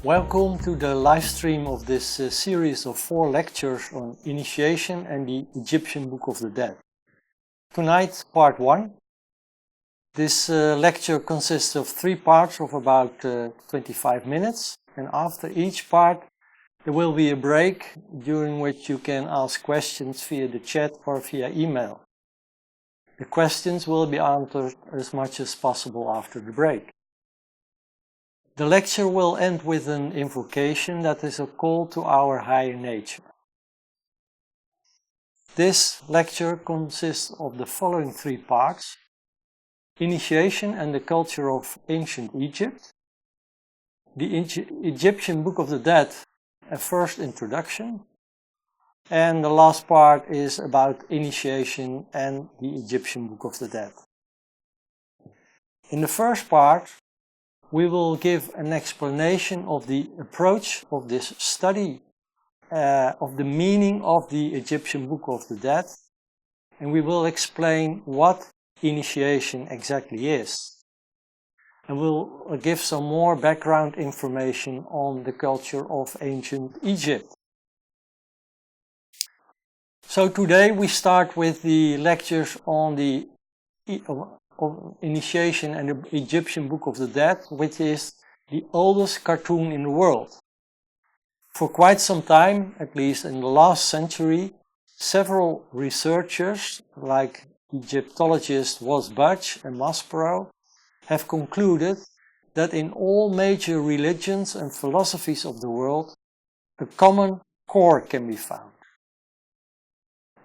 Welcome to the live stream of this series of 4 lectures on initiation and the Egyptian Book of the Dead. Tonight, part 1. This lecture consists of 3 parts of about 25 minutes, and after each part there will be a break during which you can ask questions via the chat or via email. The questions will be answered as much as possible after the break. The lecture will end with an invocation that is a call to our higher nature. This lecture consists of the following 3 parts: initiation and the culture of ancient Egypt, the Egyptian Book of the Dead, a first introduction, and the last part is about initiation and the Egyptian Book of the Dead. In the first part, we will give an explanation of the approach of this study, of the meaning of the Egyptian Book of the Dead, and we will explain what initiation exactly is. And we'll give some more background information on the culture of ancient Egypt. So today we start with the lectures on the initiation and the Egyptian Book of the Dead, which is the oldest cartoon in the world. For quite some time, at least in the last century, several researchers like Egyptologists Was Budge and Maspero have concluded that in all major religions and philosophies of the world, a common core can be found.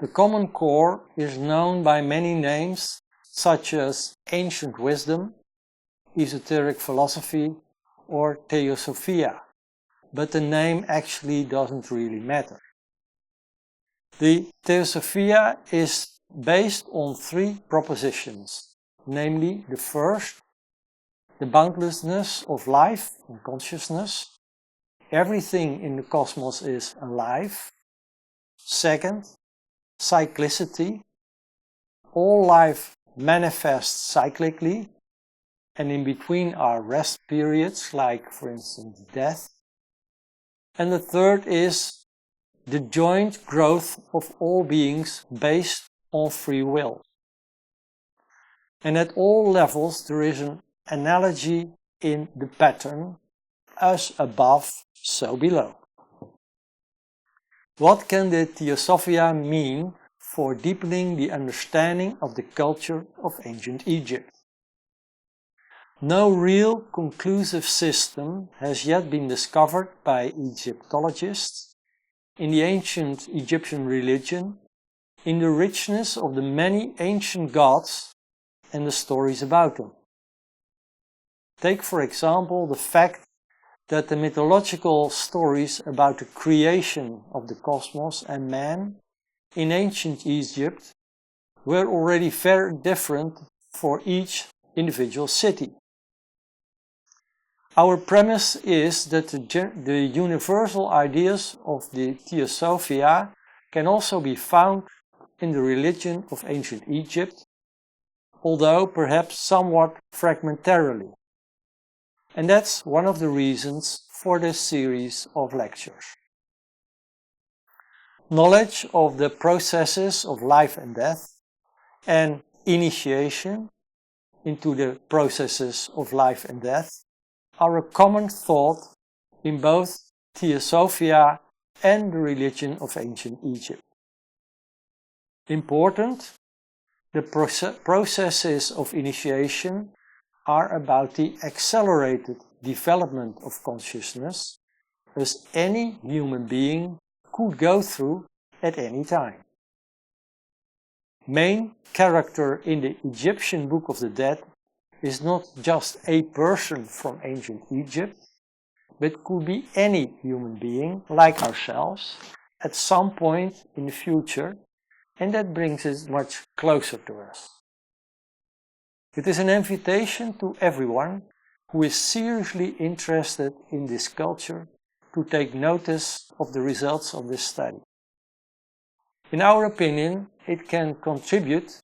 The common core is known by many names, such as ancient wisdom, esoteric philosophy, or Theosophia, but the name actually doesn't really matter. The Theosophia is based on 3 propositions, namely the first, the boundlessness of life and consciousness. Everything in the cosmos is alive. Second, cyclicity. All life manifests cyclically, and in between are rest periods, like for instance death. And the third is the joint growth of all beings based on free will. And at all levels there is an analogy in the pattern, as above, so below. What can the Theosophia mean for deepening the understanding of the culture of ancient Egypt? No real conclusive system has yet been discovered by Egyptologists in the ancient Egyptian religion, in the richness of the many ancient gods and the stories about them. Take for example the fact that the mythological stories about the creation of the cosmos and man in ancient Egypt were already very different for each individual city. Our premise is that the universal ideas of the Theosophia can also be found in the religion of ancient Egypt, although perhaps somewhat fragmentarily. And that's one of the reasons for this series of lectures. Knowledge of the processes of life and death and initiation into the processes of life and death are a common thought in both Theosophia and the religion of ancient Egypt. Important, the processes of initiation are about the accelerated development of consciousness, as any human being could go through at any time. Main character in the Egyptian Book of the Dead is not just a person from ancient Egypt, but could be any human being like ourselves at some point in the future, and that brings it much closer to us. It is an invitation to everyone who is seriously interested in this culture to take notice of the results of this study. In our opinion, it can contribute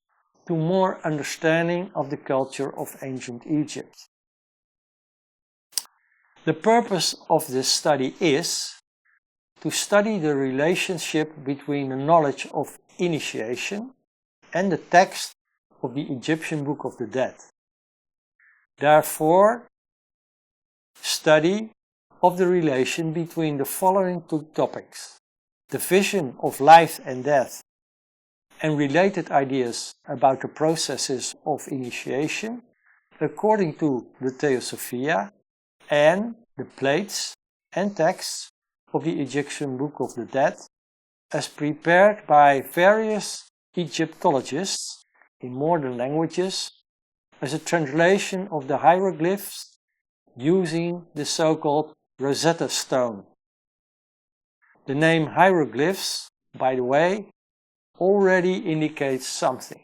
to more understanding of the culture of ancient Egypt. The purpose of this study is to study the relationship between the knowledge of initiation and the text of the Egyptian Book of the Dead. Therefore, study of the relation between the following two topics: the vision of life and death and related ideas about the processes of initiation according to the Theosophia, and the plates and texts of the Egyptian Book of the Dead as prepared by various Egyptologists in modern languages as a translation of the hieroglyphs using the so-called Rosetta Stone. The name hieroglyphs, by the way, already indicates something.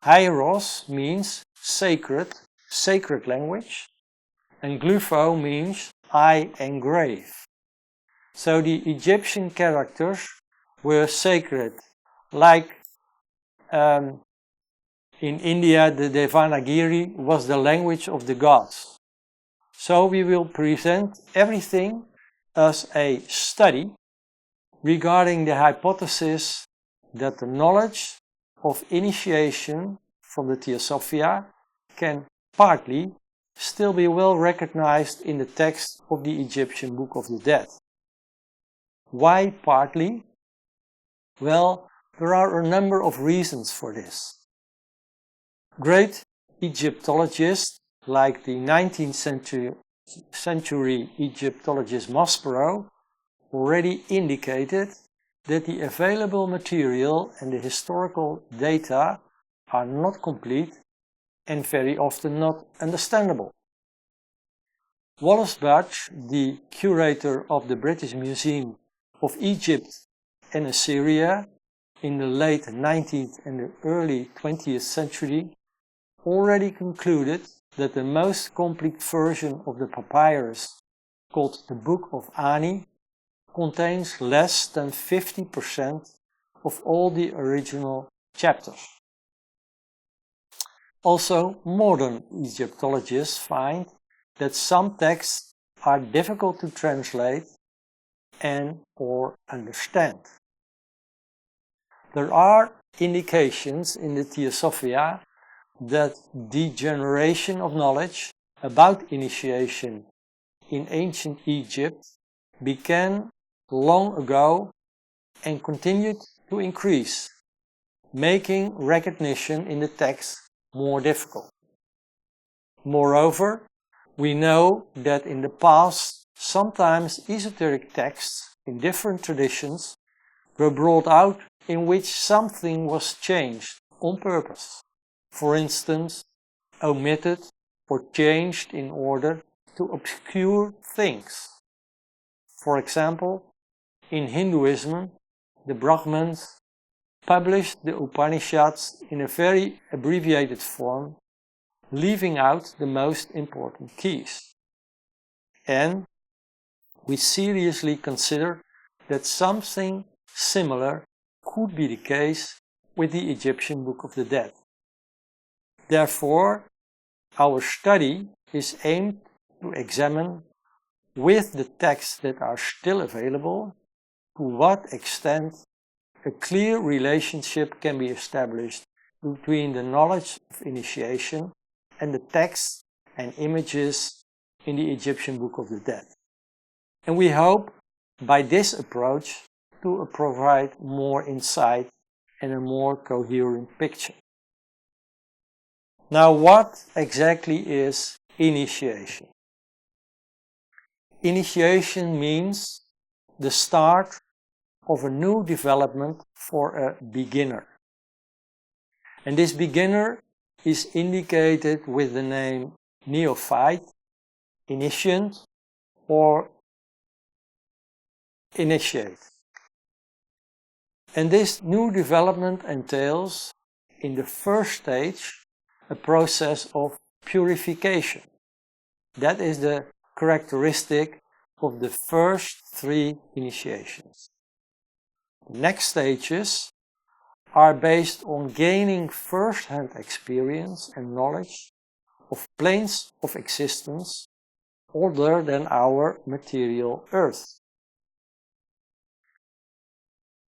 Hieros means sacred language, and glypho means I engrave. So the Egyptian characters were sacred, like in India the Devanagari was the language of the gods. So we will present everything as a study regarding the hypothesis that the knowledge of initiation from the Theosophia can partly still be well recognized in the text of the Egyptian Book of the Dead. Why partly? Well, there are a number of reasons for this. Great Egyptologists like the 19th century Egyptologist Maspero already indicated that the available material and the historical data are not complete and very often not understandable. Wallace Budge, the curator of the British Museum of Egypt and Assyria in the late 19th and the early 20th century, already concluded that the most complete version of the papyrus, called the Book of Ani, contains less than 50% of all the original chapters. Also, modern Egyptologists find that some texts are difficult to translate and or understand. There are indications in the Theosophia that the generation of knowledge about initiation in ancient Egypt began long ago and continued to increase, making recognition in the text more difficult. Moreover, we know that in the past, sometimes esoteric texts in different traditions were brought out in which something was changed on purpose. For instance, omitted or changed in order to obscure things. For example, in Hinduism, the Brahmins published the Upanishads in a very abbreviated form, leaving out the most important keys. And we seriously consider that something similar could be the case with the Egyptian Book of the Dead. Therefore, our study is aimed to examine, with the texts that are still available, to what extent a clear relationship can be established between the knowledge of initiation and the texts and images in the Egyptian Book of the Dead. And we hope by this approach to provide more insight and a more coherent picture. Now, what exactly is initiation? Initiation means the start of a new development for a beginner. And this beginner is indicated with the name neophyte, initiant, or initiate. And this new development entails, in the first stage, a process of purification. That is the characteristic of the first three initiations. The next stages are based on gaining first-hand experience and knowledge of planes of existence other than our material earth.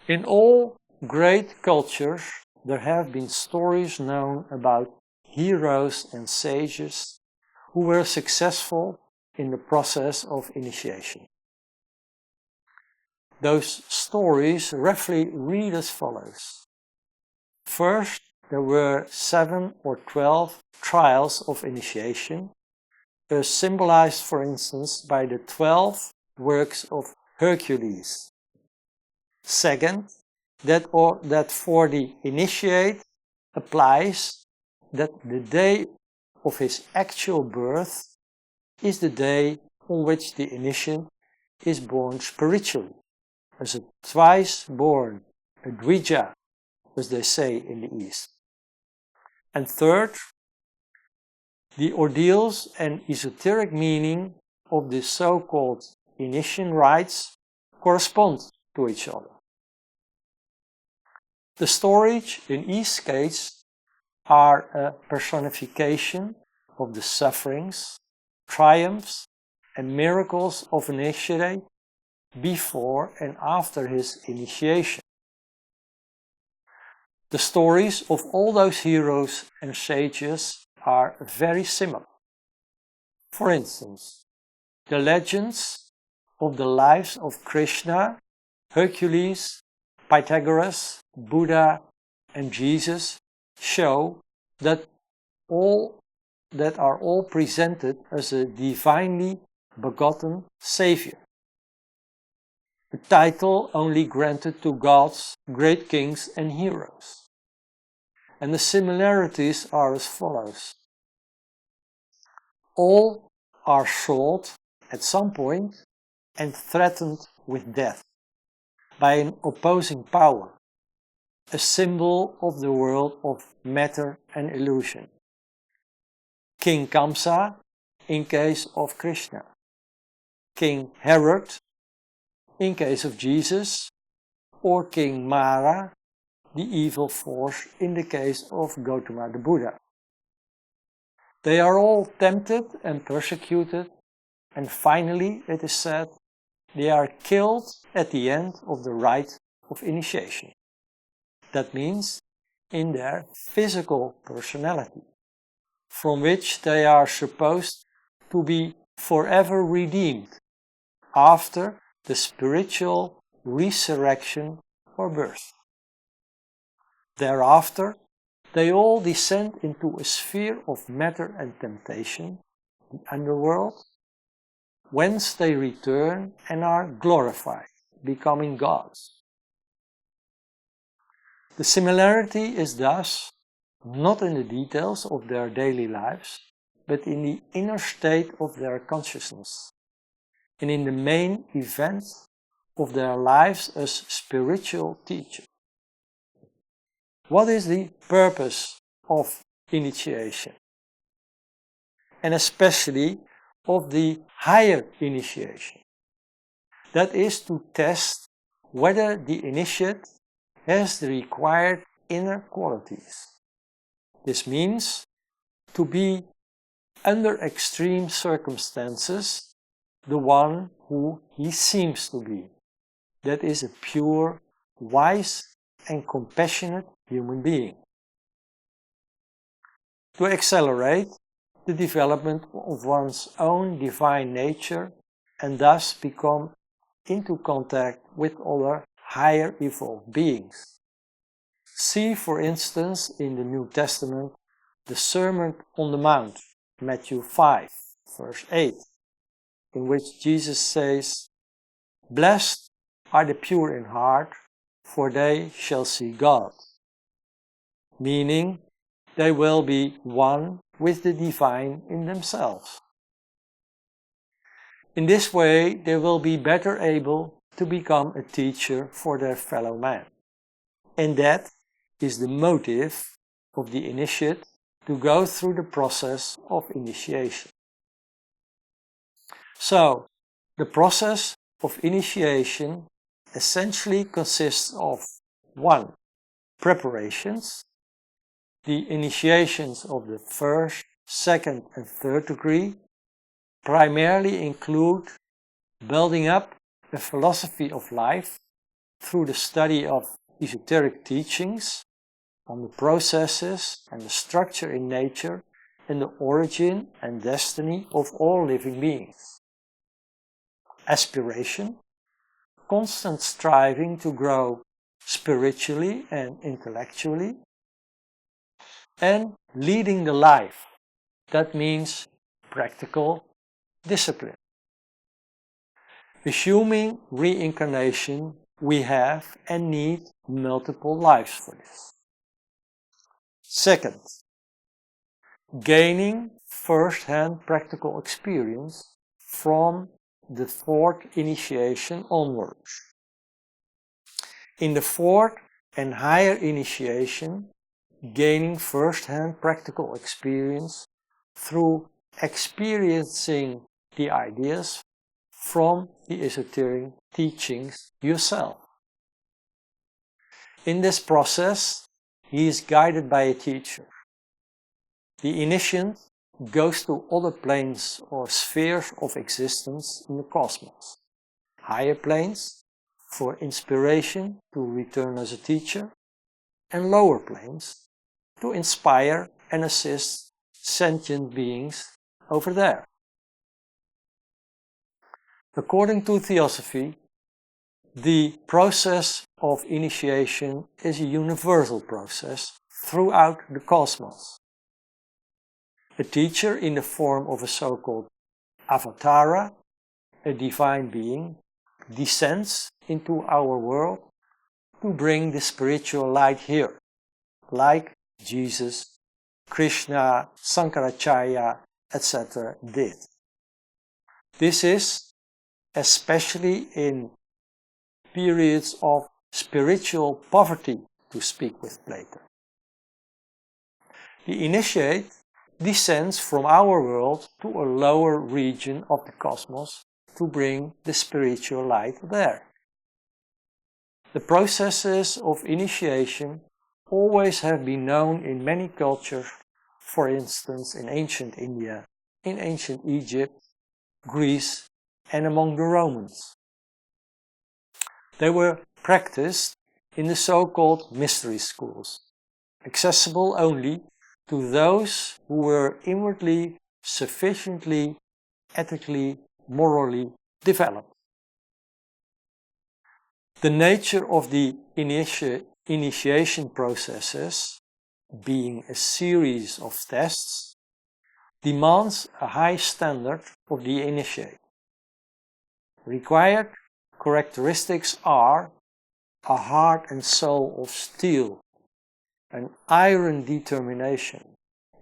In all great cultures, there have been stories known about heroes and sages who were successful in the process of initiation. Those stories roughly read as follows. First, there were 7 or 12 trials of initiation, as symbolized, for instance, by the 12 works of Hercules. Second, that for the initiate applies that the day of his actual birth is the day on which the initiate is born spiritually, as a twice born, a dvija, as they say in the East. And third, the ordeals and esoteric meaning of the so-called initiation rites correspond to each other. The stories in each case are a personification of the sufferings, triumphs, and miracles of an initiate before and after his initiation. The stories of all those heroes and sages are very similar. For instance, the legends of the lives of Krishna, Hercules, Pythagoras, Buddha, and Jesus show that are all presented as a divinely begotten Savior, a title only granted to gods, great kings, and heroes. And the similarities are as follows. All are sought at some point and threatened with death by an opposing power, a symbol of the world of matter and illusion. King Kamsa in case of Krishna, King Herod in case of Jesus, or King Mara, the evil force in the case of Gautama the Buddha. They are all tempted and persecuted, and finally, it is said, they are killed at the end of the rite of initiation. That means in their physical personality, from which they are supposed to be forever redeemed after the spiritual resurrection or birth. Thereafter, they all descend into a sphere of matter and temptation, the underworld, whence they return and are glorified, becoming gods. The similarity is thus not in the details of their daily lives, but in the inner state of their consciousness, and in the main event of their lives as spiritual teachers. What is the purpose of initiation? And especially of the higher initiation. That is to test whether the initiate has the required inner qualities. This means to be, under extreme circumstances, the one who he seems to be. That is a pure, wise, and compassionate human being. To accelerate the development of one's own divine nature and thus become into contact with other higher evolved beings. See, for instance, in the New Testament, the Sermon on the Mount, Matthew 5, verse 8, in which Jesus says, "Blessed are the pure in heart, for they shall see God." Meaning, they will be one with the divine in themselves. In this way, they will be better able to become a teacher for their fellow man. And that is the motive of the initiate to go through the process of initiation. So, the process of initiation essentially consists of 1. Preparations, the initiations of the first, second, and third degree, primarily include building up a philosophy of life through the study of esoteric teachings on the processes and the structure in nature and the origin and destiny of all living beings. Aspiration, constant striving to grow spiritually and intellectually, and leading the life. That means practical discipline. Assuming reincarnation, we have and need multiple lives for this. Second, gaining first-hand practical experience from the fourth initiation onwards. In the fourth and higher initiation, gaining first-hand practical experience through experiencing the ideas from the esoteric teachings yourself. In this process, he is guided by a teacher. The initiate goes to other planes or spheres of existence in the cosmos. Higher planes for inspiration to return as a teacher, and lower planes to inspire and assist sentient beings over there. According to Theosophy, the process of initiation is a universal process throughout the cosmos. A teacher in the form of a so-called avatara, a divine being, descends into our world to bring the spiritual light here, like Jesus, Krishna, Sankaracharya, etc. did. This is especially in periods of spiritual poverty, to speak with Plato. The initiate descends from our world to a lower region of the cosmos to bring the spiritual light there. The processes of initiation always have been known in many cultures, for instance in ancient India, in ancient Egypt, Greece, and among the Romans. They were practiced in the so-called mystery schools, accessible only to those who were inwardly sufficiently ethically, morally developed. The nature of the initiation processes, being a series of tests, demands a high standard of the initiate. Required characteristics are a heart and soul of steel, an iron determination,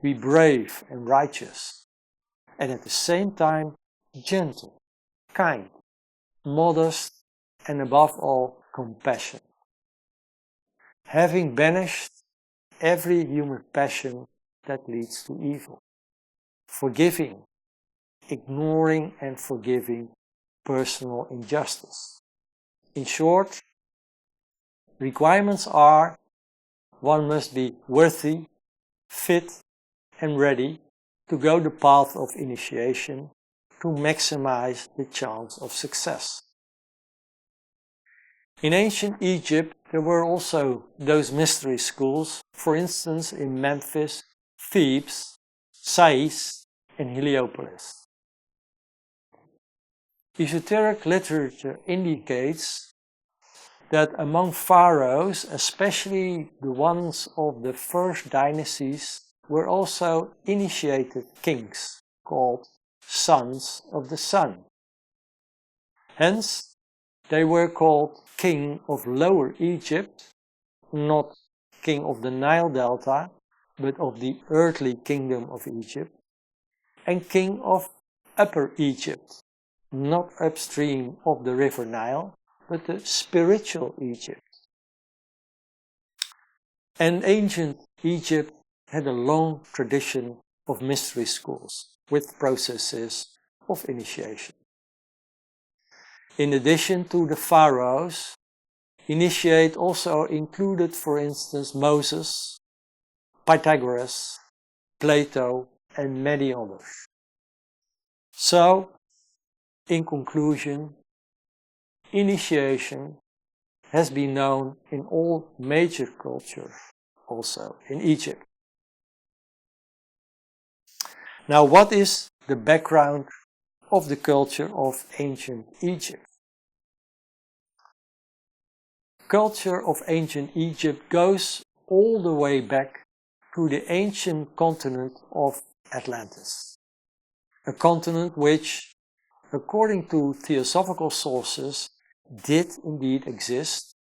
be brave and righteous, and at the same time gentle, kind, modest, and above all compassion. Having banished every human passion that leads to evil, forgiving, ignoring and forgiving personal injustice. In short, requirements are: one must be worthy, fit and ready to go the path of initiation to maximize the chance of success. In ancient Egypt there were also those mystery schools, for instance in Memphis, Thebes, Sais and Heliopolis. Esoteric literature indicates that among pharaohs, especially the ones of the first dynasties, were also initiated kings called sons of the sun. Hence, they were called king of Lower Egypt, not king of the Nile Delta, but of the earthly kingdom of Egypt, and king of Upper Egypt, not upstream of the river Nile, but the spiritual Egypt. And ancient Egypt had a long tradition of mystery schools with processes of initiation. In addition to the pharaohs, initiate also included, for instance, Moses, Pythagoras, Plato, and many others. So, in conclusion, initiation has been known in all major cultures, also in Egypt. Now, what is the background of the culture of ancient Egypt? Culture of ancient Egypt goes all the way back to the ancient continent of Atlantis, a continent which, according to theosophical sources, did indeed exist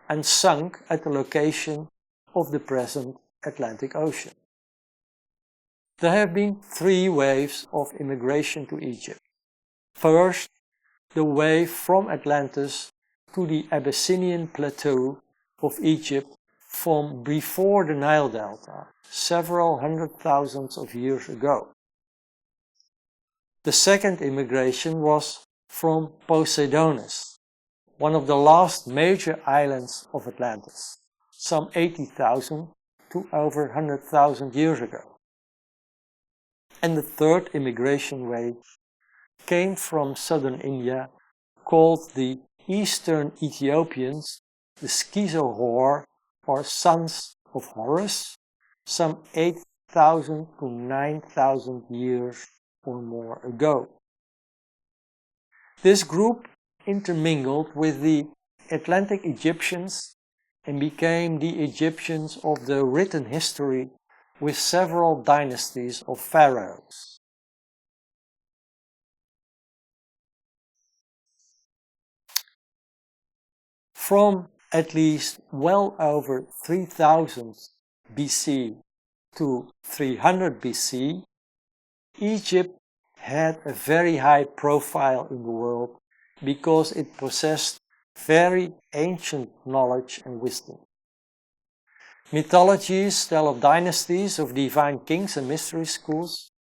and sunk at the location of the present Atlantic Ocean. There have been three waves of immigration to Egypt. First, the wave from Atlantis to the Abyssinian plateau of Egypt from before the Nile Delta, several hundred thousands of years ago. The second immigration was from Poseidonis, one of the last major islands of Atlantis, some 80,000 to over 100,000 years ago. And the third immigration wave came from southern India, called the Eastern Ethiopians, the Schizohor, or sons of Horus, some 8,000 to 9,000 years or more ago. This group intermingled with the Atlantic Egyptians and became the Egyptians of the written history with several dynasties of pharaohs. From at least well over 3000 BC to 300 BC, Egypt had a very high profile in the world because it possessed very ancient knowledge and wisdom. Mythologies tell of dynasties of divine kings and mystery schools,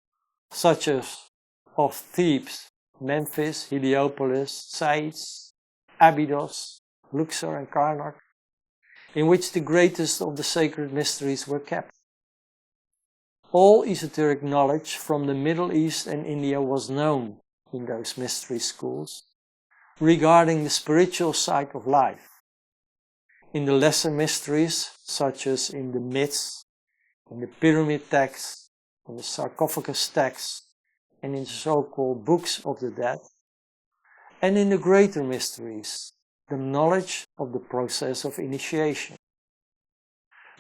such as of Thebes, Memphis, Heliopolis, Sais, Abydos, Luxor and Karnak, in which the greatest of the sacred mysteries were kept. All esoteric knowledge from the Middle East and India was known in those mystery schools regarding the spiritual side of life. In the lesser mysteries, such as in the myths, in the pyramid texts, in the sarcophagus texts, and in the so-called books of the dead, and in the greater mysteries, the knowledge of the process of initiation.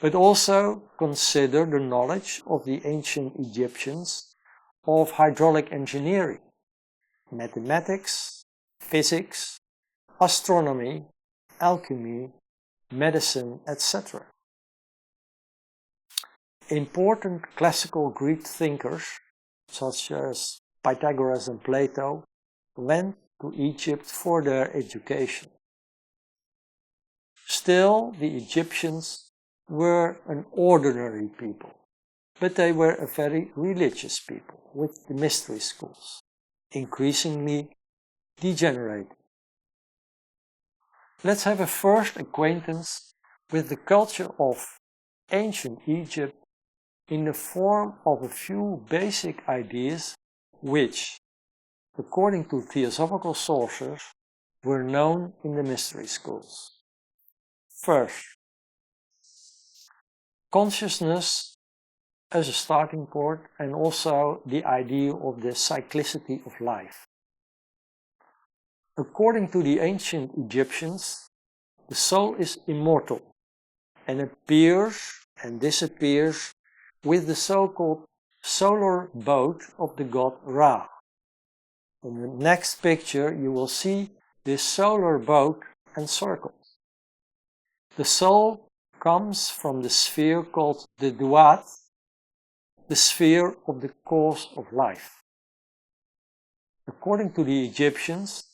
But also consider the knowledge of the ancient Egyptians of hydraulic engineering, mathematics, physics, astronomy, alchemy, medicine, etc. Important classical Greek thinkers, such as Pythagoras and Plato, went to Egypt for their education. Still, the Egyptians were an ordinary people, but they were a very religious people with the mystery schools, increasingly degenerating. Let's have a first acquaintance with the culture of ancient Egypt in the form of a few basic ideas which, according to theosophical sources, were known in the mystery schools. First, consciousness as a starting point and also the idea of the cyclicity of life. According to the ancient Egyptians, the soul is immortal and appears and disappears with the so-called solar boat of the god Ra. In the next picture you will see this solar boat encircled. The soul comes from the sphere called the Duat, the sphere of the cause of life. According to the Egyptians,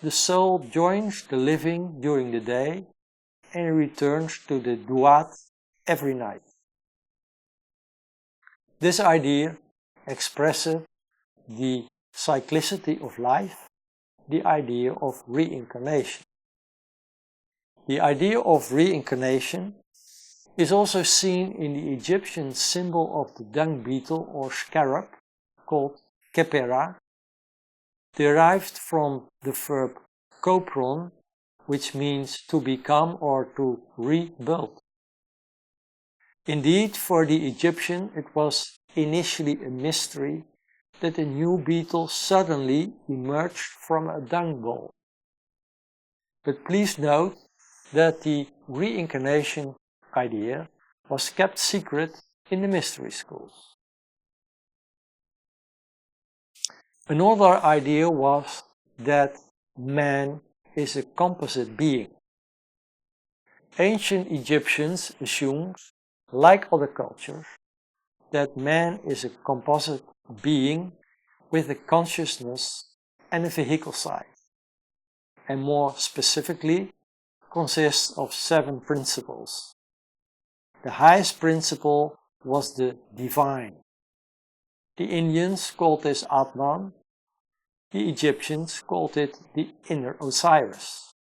the soul joins the living during the day and returns to the Duat every night. This idea expresses the cyclicity of life, the idea of reincarnation. The idea of reincarnation is also seen in the Egyptian symbol of the dung beetle or scarab called Khepera, derived from the verb kopron, which means to become or to rebuild. Indeed, for the Egyptian, it was initially a mystery that a new beetle suddenly emerged from a dung ball. But please note that the reincarnation idea was kept secret in the mystery schools. Another idea was that man is a composite being. Ancient Egyptians assumed, like other cultures, that man is a composite being with a consciousness and a vehicle side, and more specifically consists of 7 principles. The highest principle was the divine. The Indians called this Atman, the Egyptians called it the inner Osiris.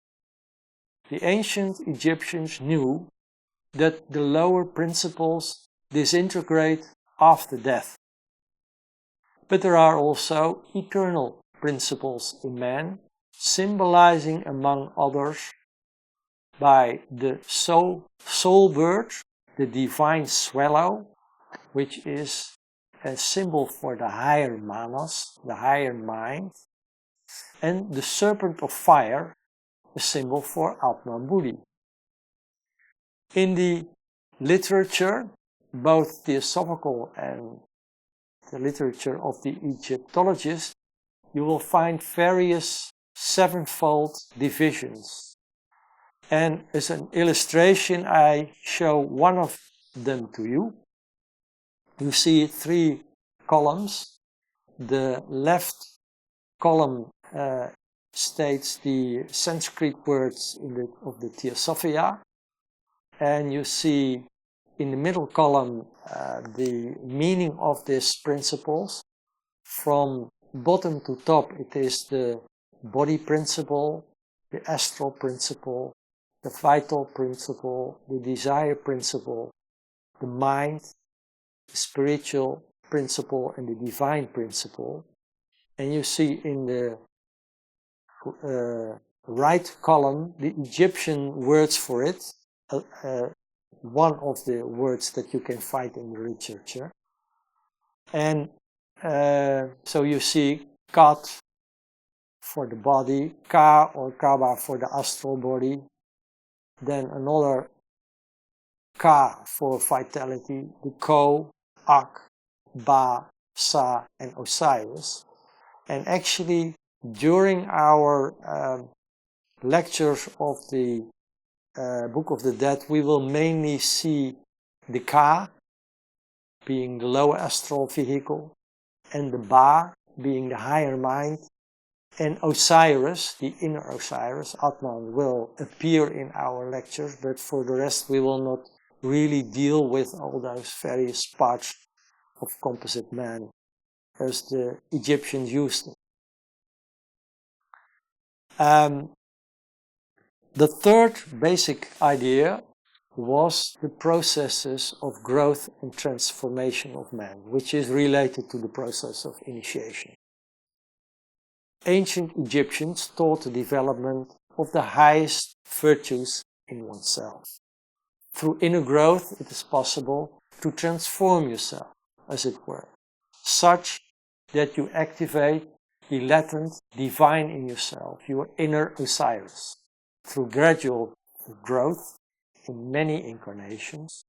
The ancient Egyptians knew that the lower principles disintegrate after death. But there are also eternal principles in man, symbolizing among others by the soul bird, the divine swallow, which is a symbol for the higher manas, the higher mind, and the serpent of fire, a symbol for Atman Buddhi. In the literature, both Theosophical and the literature of the Egyptologists, you will find various 7-fold divisions. And as an illustration, I show one of them to you. You see 3 columns. The left column states the Sanskrit words of the Theosophia, and you see in the middle column the meaning of these principles. From bottom to top, it is the body principle, the astral principle, the vital principle, the desire principle, the mind, the spiritual principle, and the divine principle. And you see in the right column the Egyptian words for it, one of the words that you can find in the literature. And so you see Kat for the body, Ka or Kaba for the astral body, then another Ka for vitality, the Ko, Ak, Ba, Sa, and Osiris. And actually, during our lectures of the Book of the Dead, we will mainly see the Ka being the lower astral vehicle, and the Ba being the higher mind, and Osiris, the inner Osiris, Atman, will appear in our lectures, but for the rest we will not really deal with all those various parts of composite man as the Egyptians used them. The third basic idea was the processes of growth and transformation of man, which is related to the process of initiation. Ancient Egyptians taught the development of the highest virtues in oneself. Through inner growth, it is possible to transform yourself, as it were, such that you activate the latent divine in yourself, your inner Osiris, through gradual growth in many incarnations,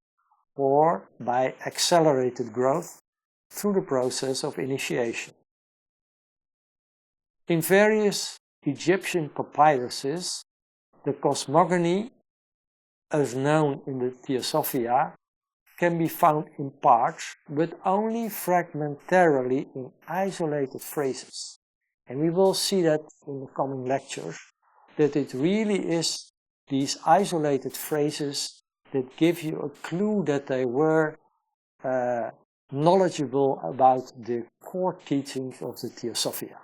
or by accelerated growth through the process of initiation. In various Egyptian papyruses, the cosmogony, as known in the Theosophia, can be found in parts, but only fragmentarily in isolated phrases. And we will see that in the coming lectures, that it really is these isolated phrases that give you a clue that they were knowledgeable about the core teachings of the Theosophia.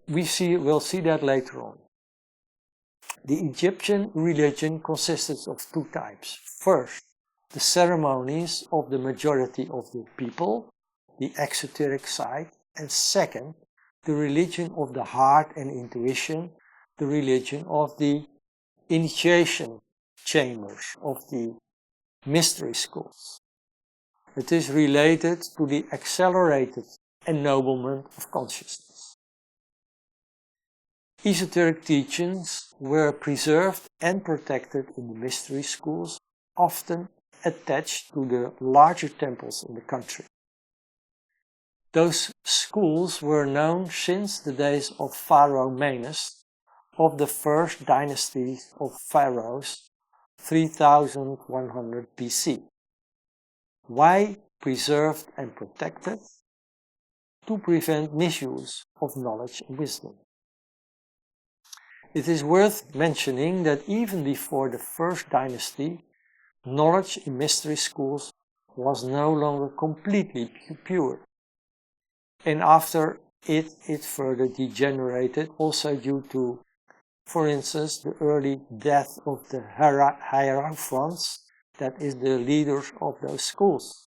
We'll see that later on. The Egyptian religion consisted of 2 types. First, the ceremonies of the majority of the people, the exoteric side, and second, the religion of the heart and intuition, the religion of the initiation chambers, of the mystery schools. It is related to the accelerated ennoblement of consciousness. Esoteric teachings were preserved and protected in the mystery schools, often attached to the larger temples in the country. Those schools were known since the days of Pharaoh Menes, of the first dynasty of pharaohs, 3100 BC. Why preserved and protected? To prevent misuse of knowledge and wisdom. It is worth mentioning that even before the first dynasty, knowledge in mystery schools was no longer completely pure. And after it further degenerated, also due to, for instance, the early death of the hierophants, that is the leaders of those schools.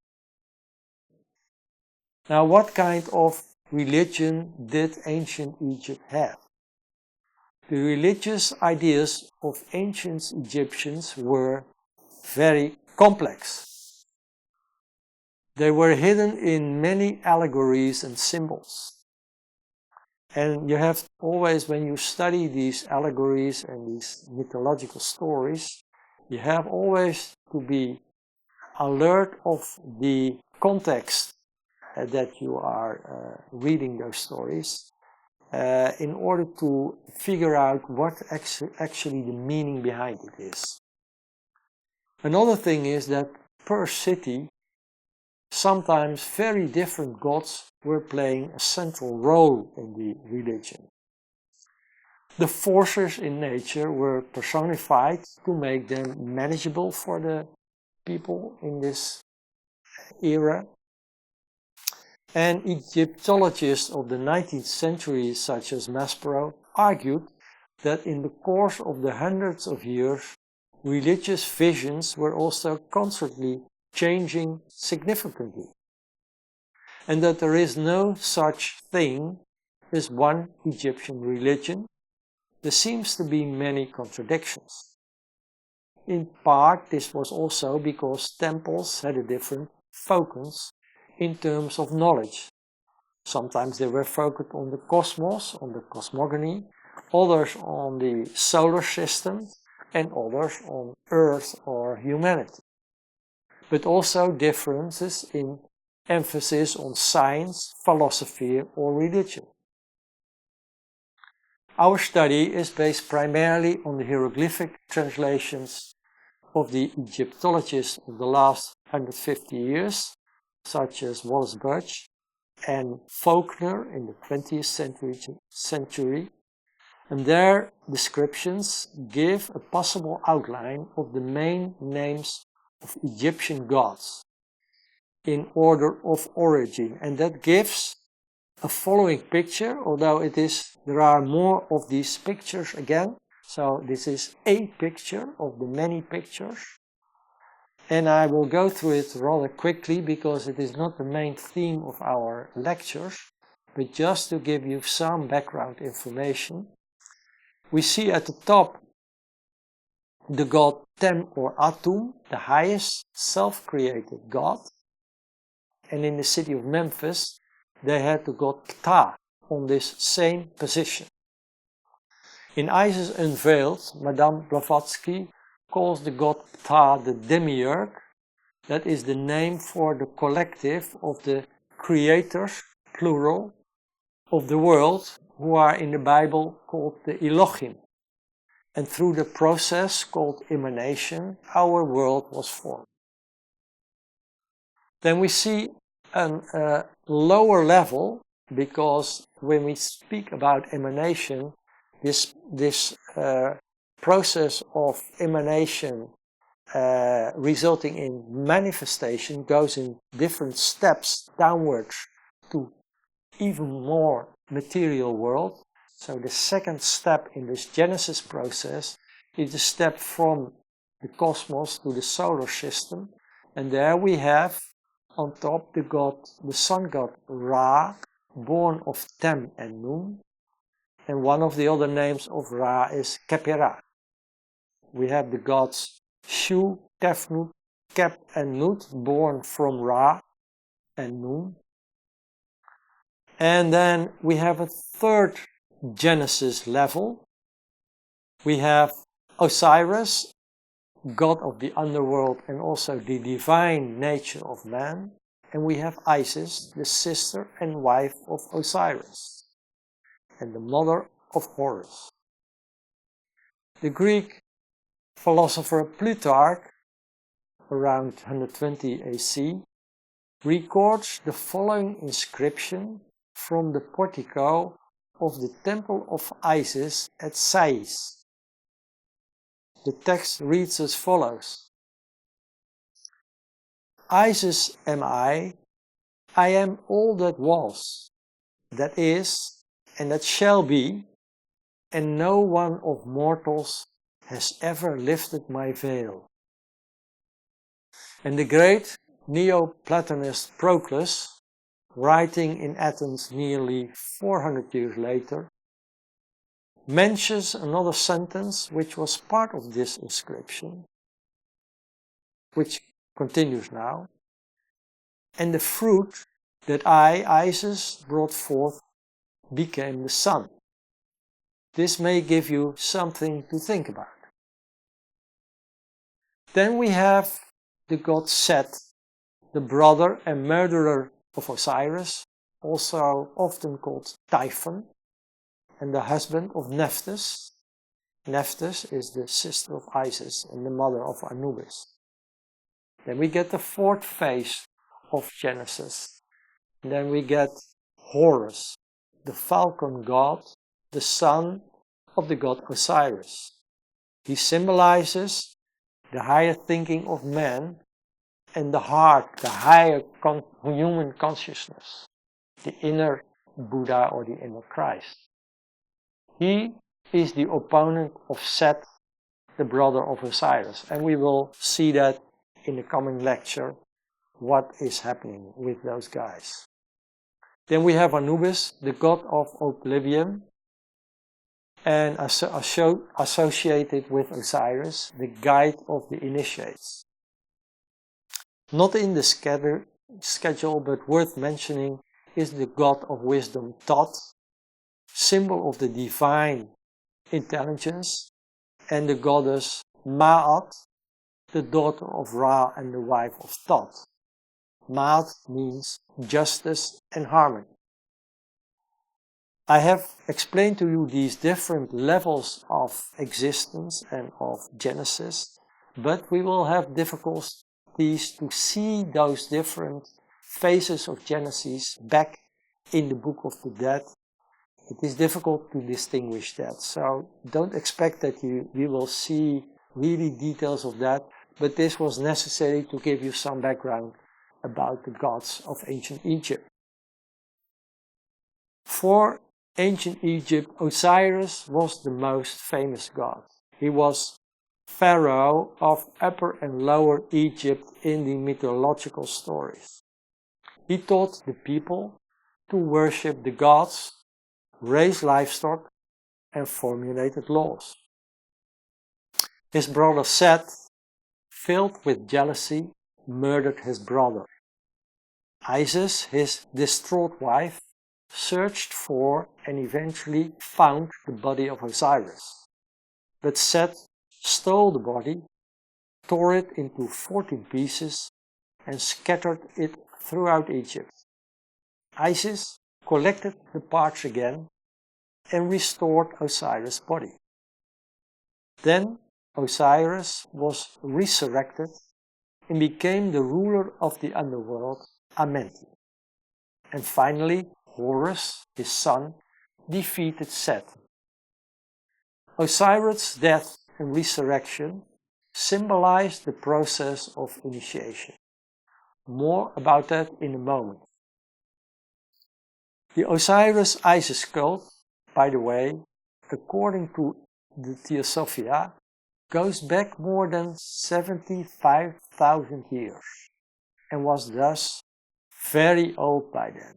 Now, what kind of religion did ancient Egypt have? The religious ideas of ancient Egyptians were very complex. They were hidden in many allegories and symbols. And you have always, when you study these allegories and these mythological stories, you have always to be alert of the context that you are reading those stories in order to figure out what actually the meaning behind it is. Another thing is that per city, sometimes very different gods were playing a central role in the religion. The forces in nature were personified to make them manageable for the people in this era. And Egyptologists of the 19th century, such as Maspero, argued that in the course of the hundreds of years, religious visions were also constantly changing significantly, and that there is no such thing as one Egyptian religion. There seems to be many contradictions. In part, this was also because temples had a different focus in terms of knowledge. Sometimes they were focused on the cosmos, on the cosmogony, others on the solar system, and others on Earth or humanity. But also differences in emphasis on science, philosophy, or religion. Our study is based primarily on the hieroglyphic translations of the Egyptologists of the last 150 years, such as Wallace Birch and Faulkner in the 20th century, and their descriptions give a possible outline of the main names of Egyptian gods in order of origin, and that gives a following picture, although there are more of these pictures again. So this is a picture of the many pictures, and I will go through it rather quickly because it is not the main theme of our lectures, but just to give you some background information. We see at the top the god Tem or Atum, the highest self-created god, and in the city of Memphis they had the god Ptah on this same position. In Isis Unveiled, Madame Blavatsky calls the god Ptah the demiurge. That is the name for the collective of the creators, plural, of the world, who are in the Bible called the Elohim. And through the process called emanation, our world was formed. Then we see a lower level, because when we speak about emanation, this process of emanation resulting in manifestation goes in different steps downwards to even more material world. So the second step in this Genesis process is the step from the cosmos to the solar system, and there we have on top the sun god Ra, born of Tem and Nun, and one of the other names of Ra is Khepera. We have the gods Shu, Tefnut, Kep and Nut, born from Ra and Nun. And then we have a third Genesis level. We have Osiris, god of the underworld and also the divine nature of man. And we have Isis, the sister and wife of Osiris, and the mother of Horus. The Greek philosopher Plutarch, around 120 AC, records the following inscription from the portico of the temple of Isis at Sais. The text reads as follows: Isis am I am all that was, that is, and that shall be, and no one of mortals has ever lifted my veil. And the great Neoplatonist Proclus, writing in Athens nearly 400 years later, mentions another sentence which was part of this inscription, which continues now. And the fruit that I, Isis, brought forth became the sun. This may give you something to think about. Then we have the god Set, the brother and murderer of Osiris, also often called Typhon, and the husband of Nephthys. Nephthys is the sister of Isis and the mother of Anubis. Then we get the fourth phase of Genesis. And then we get Horus, the falcon god, the son of the god Osiris. He symbolizes the higher thinking of man and the heart, the higher human consciousness, the inner Buddha or the inner Christ. He is the opponent of Set, the brother of Osiris, and we will see that in the coming lecture, what is happening with those guys. Then we have Anubis, the god of oblivion, and associated with Osiris, the guide of the initiates. Not in the schedule, but worth mentioning, is the god of wisdom Thoth, symbol of the divine intelligence, and the goddess Ma'at, the daughter of Ra and the wife of Thoth. Ma'at means justice and harmony. I have explained to you these different levels of existence and of Genesis, but we will have difficulties to see those different phases of Genesis back in the Book of the Dead. It is difficult to distinguish that, so don't expect that we will see really details of that, but this was necessary to give you some background about the gods of ancient Egypt. For ancient Egypt, Osiris was the most famous god. He was pharaoh of Upper and Lower Egypt in the mythological stories. He taught the people to worship the gods, raise livestock, and formulated laws. His brother Set, filled with jealousy, murdered his brother. Isis, his distraught wife, searched for and eventually found the body of Osiris. But Set stole the body, tore it into 14 pieces, and scattered it throughout Egypt. Isis collected the parts again and restored Osiris' body. Then Osiris was resurrected and became the ruler of the underworld, Amenti. And finally, Horus, his son, defeated Set. Osiris' death and resurrection symbolize the process of initiation. More about that in a moment. The Osiris-Isis cult, by the way, according to the Theosophia, goes back more than 75,000 years and was thus very old by then.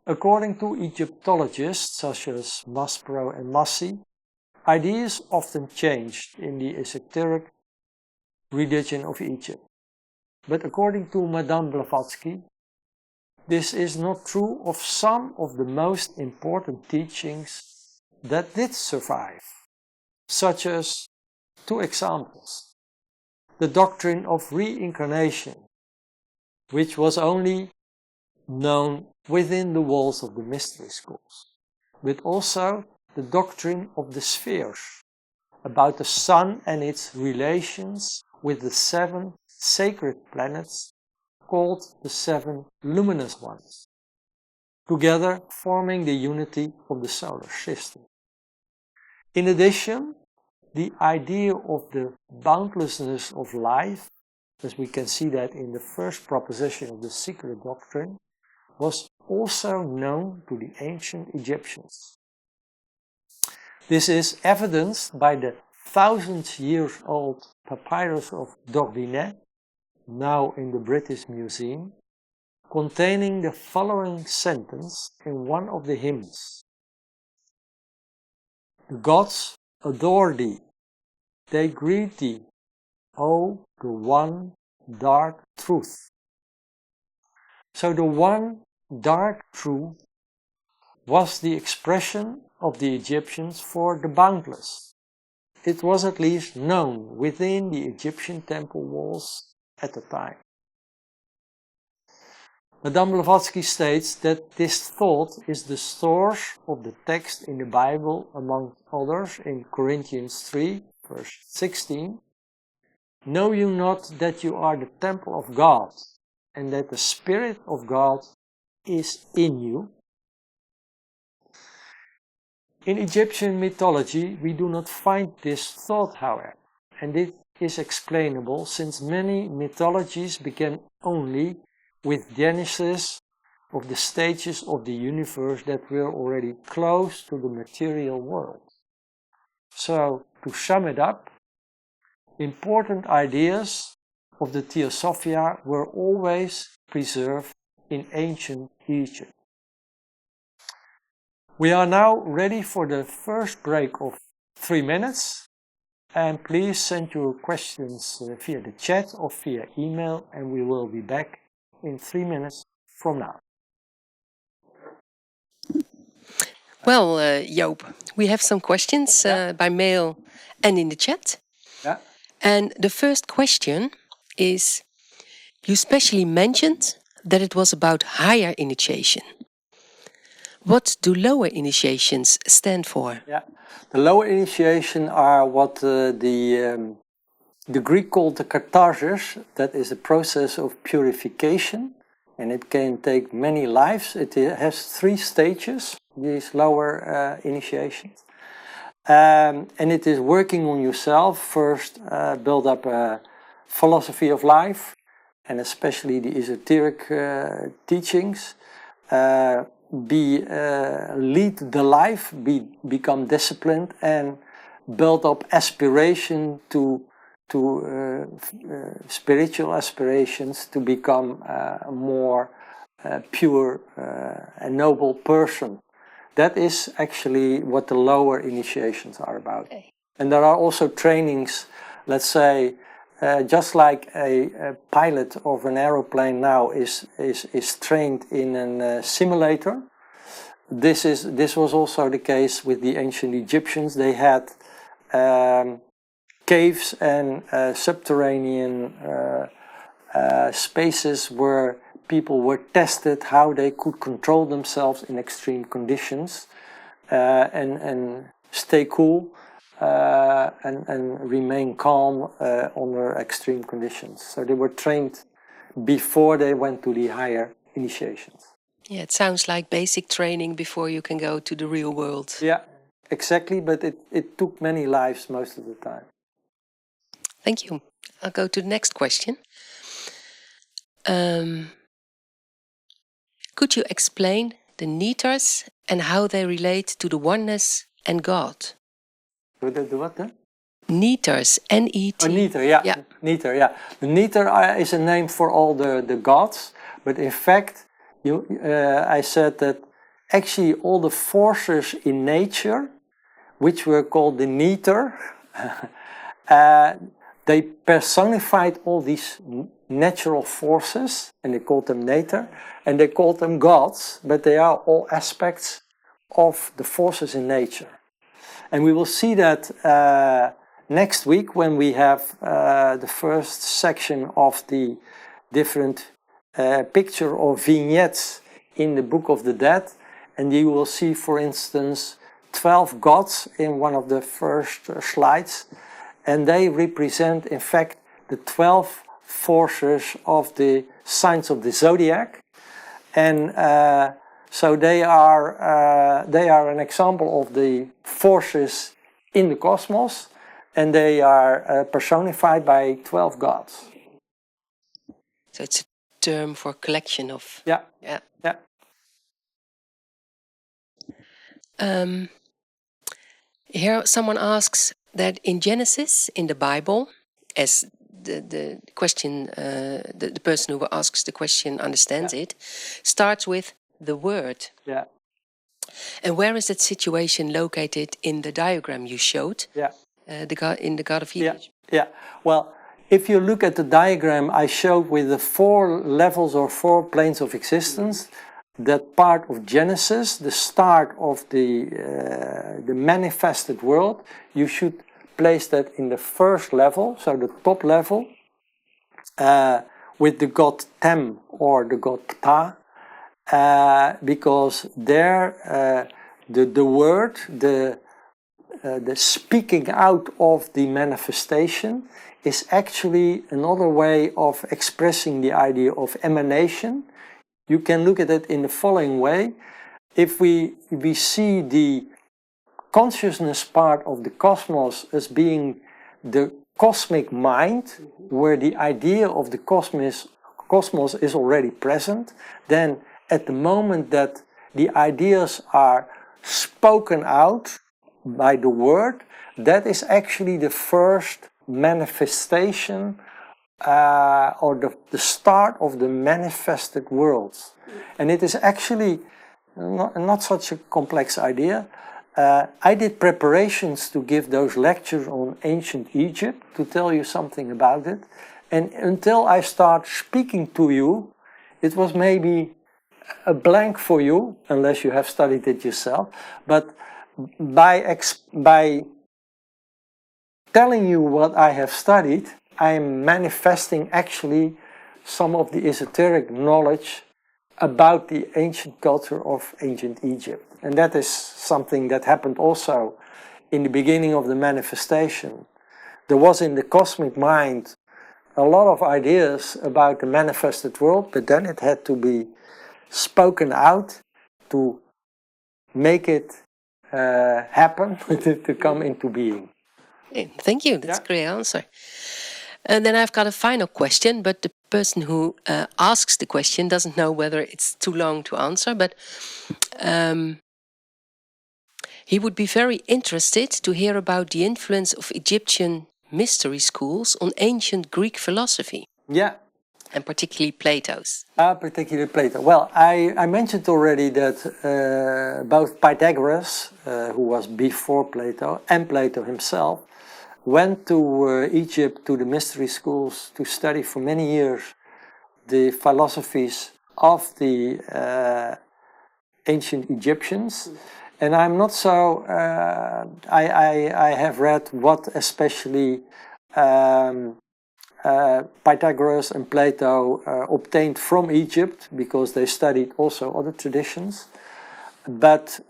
According to Egyptologists such as Maspero and Massi, ideas often changed in the esoteric religion of Egypt. But according to Madame Blavatsky, this is not true of some of the most important teachings that did survive, such as two examples. The doctrine of reincarnation, which was only known within the walls of the mystery schools, but also the doctrine of the spheres, about the sun and its relations with the 7 sacred planets called the 7 luminous ones, together forming the unity of the solar system. In addition, the idea of the boundlessness of life, as we can see that in the first proposition of the secret doctrine, was also known to the ancient Egyptians. This is evidenced by the 1,000-year-old papyrus of Dordinet, now in the British Museum, containing the following sentence in one of the hymns. The gods adore thee, they greet thee, O the one dark truth. So the one dark truth was the expression of the Egyptians for the boundless. It was at least known within the Egyptian temple walls at the time. Madame Blavatsky states that this thought is the source of the text in the Bible, among others, in Corinthians 3, verse 16. Know you not that you are the temple of God, and that the Spirit of God is in you? In Egyptian mythology, we do not find this thought, however, and it is explainable since many mythologies began only with Genesis of the stages of the universe that were already close to the material world. So, to sum it up, important ideas of the Theosophia were always preserved in ancient Egypt. We are now ready for the first break of 3 minutes, and please send your questions via the chat or via email, and we will be back in 3 minutes from now. Well, Joop, we have some questions by mail and in the chat. Yeah. And the first question is, you specially mentioned that it was about higher initiation. What do lower initiations stand for? Yeah, the lower initiation are what the Greek called the catharsis. That is a process of purification, and it can take many lives. It has 3 stages, these lower initiations. And it is working on yourself. First, build up a philosophy of life, and especially the esoteric teachings. Lead the life, become disciplined, and build up aspiration to spiritual aspirations to become a more pure and noble person. That is actually what the lower initiations are about. Okay. And there are also trainings, let's say, just like a pilot of an aeroplane now is trained in a simulator. This was also the case with the ancient Egyptians. They had caves and subterranean spaces where people were tested how they could control themselves in extreme conditions and stay cool. And remain calm under extreme conditions. So they were trained before they went to the higher initiations. Yeah, it sounds like basic training before you can go to the real world. Yeah, exactly, but it took many lives most of the time. Thank you. I'll go to the next question. Could you explain the Neters and how they relate to the oneness and God? The what then? Neters, N-E-T. Oh, Neter, yeah. Yeah. Neter, yeah. The Neter is a name for all the gods, but in fact, I said that actually all the forces in nature, which were called the neter, they personified all these natural forces, and they called them neter, and they called them gods, but they are all aspects of the forces in nature. And we will see that next week when we have the first section of the different picture or vignettes in the Book of the Dead, and you will see, for instance, 12 gods in one of the first slides, and they represent, in fact, the 12 forces of the signs of the zodiac, and so they are an example of the forces in the cosmos, and they are personified by 12 gods. So it's a term for collection of... Yeah. Yeah. Yeah. Here someone asks that in Genesis, in the Bible, as the question, the person who asks the question understands it, starts with the word. Yeah. And where is that situation located in the diagram you showed? Yeah. In the God of Hebrews? Yeah. Well, if you look at the diagram I showed with the 4 levels or 4 planes of existence, that part of Genesis, the start of the manifested world, you should place that in the first level, so the top level, with the god Tem or the god Ptah, because there the word, the speaking out of the manifestation is actually another way of expressing the idea of emanation. You can look at it in the following way. If we see the consciousness part of the cosmos as being the cosmic mind, where the idea of the cosmos is already present, then at the moment that the ideas are spoken out by the word, that is actually the first manifestation or the start of the manifested worlds. And it is actually not such a complex idea. I did preparations to give those lectures on ancient Egypt to tell you something about it. And until I start speaking to you, it was maybe a blank for you, unless you have studied it yourself. But by telling you what I have studied, I am manifesting actually some of the esoteric knowledge about the ancient culture of ancient Egypt. And that is something that happened also in the beginning of the manifestation. There was in the cosmic mind a lot of ideas about the manifested world, but then it had to be spoken out to make it happen, to come into being. Thank you, that's a great answer. And then I've got a final question, but the person who asks the question doesn't know whether it's too long to answer, but he would be very interested to hear about the influence of Egyptian mystery schools on ancient Greek philosophy. Yeah. And particularly Plato's. Particularly Plato. Well, I mentioned already that both Pythagoras, who was before Plato, and Plato himself, went to Egypt, to the mystery schools, to study for many years the philosophies of the ancient Egyptians. And I'm not so... I have read what especially Pythagoras and Plato obtained from Egypt, because they studied also other traditions. But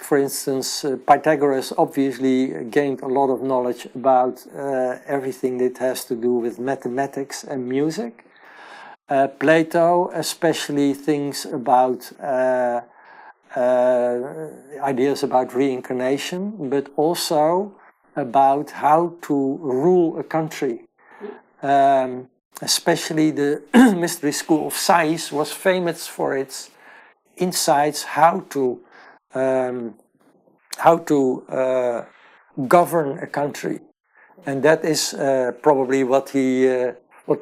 for instance, Pythagoras obviously gained a lot of knowledge about everything that has to do with mathematics and music. Plato especially thinks about ideas about reincarnation, but also about how to rule a country. Especially the mystery school of Sais was famous for its insights how to govern a country, and that is probably what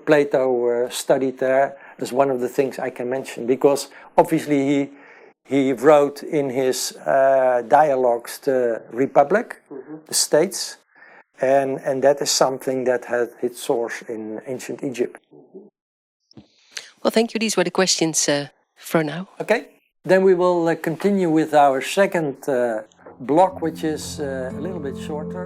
Plato studied there as one of the things I can mention, because obviously he wrote in his dialogues the Republic, the states, and that is something that had its source in ancient Egypt. Well, thank you. These were the questions for now. Okay, then we will continue with our second block, which is a little bit shorter.